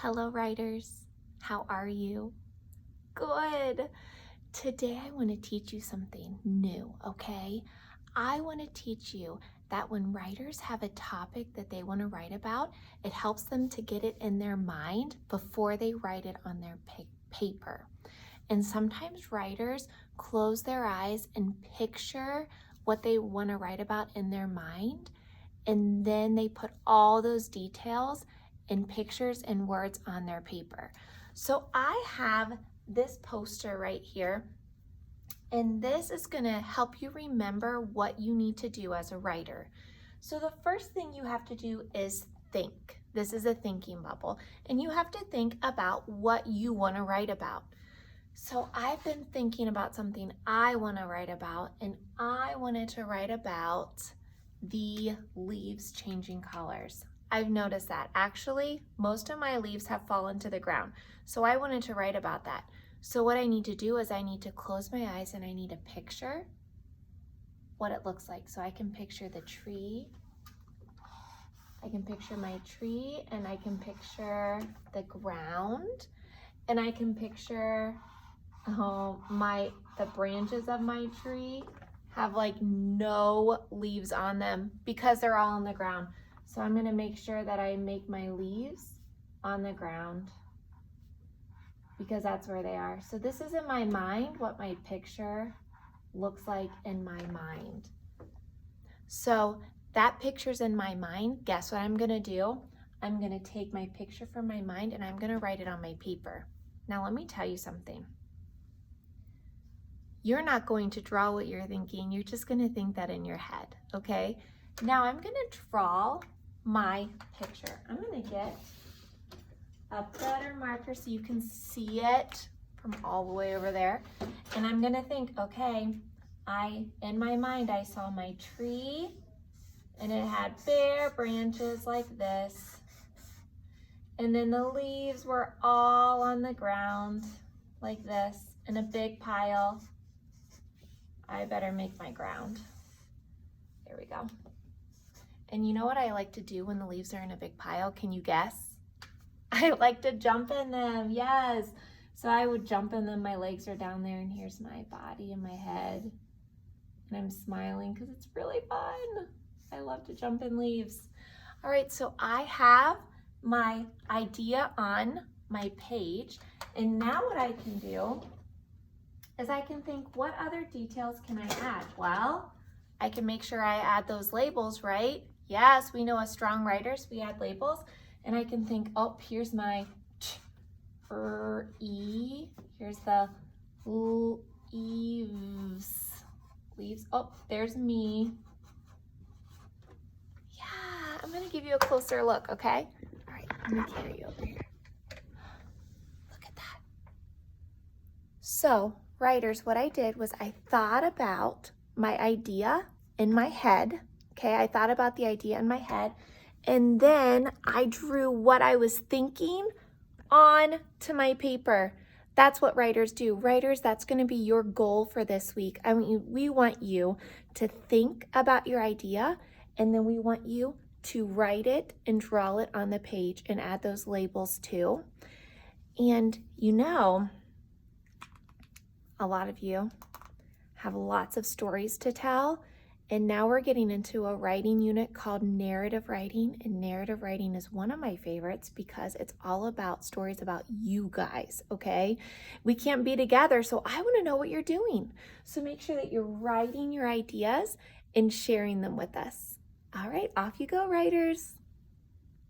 Hello, writers. How are you? Good. Today, I want to teach you something new, okay? I want to teach you that when writers have a topic that they want to write about, it helps them to get it in their mind before they write it on their paper. And sometimes writers close their eyes and picture what they want to write about in their mind, and then they put all those details in pictures and words on their paper. So I have this poster right here, and this is going to help you remember what you need to do as a writer. So the first thing you have to do is think. This is a thinking bubble, and you have to think about what you want to write about. So I've been thinking about something I want to write about, and I wanted to write about the leaves changing colors. I've noticed that. Actually, most of my leaves have fallen to the ground, so I wanted to write about that. So what I need to do is I need to close my eyes and I need to picture what it looks like. So I can picture the tree. I can picture my tree, and I can picture the ground, and I can picture the branches of my tree have like no leaves on them because they're all on the ground. So I'm gonna make sure that I make my leaves on the ground because that's where they are. So this is in my mind what my picture looks like in my mind. So that picture's in my mind. Guess what I'm gonna do? I'm gonna take my picture from my mind and I'm gonna write it on my paper. Now let me tell you something. You're not going to draw what you're thinking. You're just going to think that in your head, okay? Now I'm going to draw my picture. I'm going to get a better marker so you can see it from all the way over there. And I'm going to think, okay, in my mind, I saw my tree, and it had bare branches like this. And then the leaves were all on the ground like this in a big pile. I better make my ground. There we go. And you know what I like to do when the leaves are in a big pile? Can you guess? I like to jump in them, yes. So I would jump in them, my legs are down there, and here's my body and my head. And I'm smiling because it's really fun. I love to jump in leaves. All right, so I have my idea on my page. And now what I can do is I can think, what other details can I add? Well, I can make sure I add those labels, right? Yes, we know as strong writers, we add labels. And I can think, oh, here's my E. Here's the leaves. Leaves. Oh, there's me. Yeah, I'm gonna give you a closer look, okay? All right, let me carry you over here. Look at that. So, writers, what I did was I thought about my idea in my head, okay? I thought about the idea in my head, and then I drew what I was thinking on to my paper. That's what writers do. Writers, that's gonna be your goal for this week. We want you to think about your idea, and then we want you to write it and draw it on the page and add those labels too. And you know, a lot of you have lots of stories to tell, and now we're getting into a writing unit called narrative writing, and narrative writing is one of my favorites because it's all about stories about you guys, okay? We can't be together, so I want to know what you're doing. So make sure that you're writing your ideas and sharing them with us. All right, off you go, writers.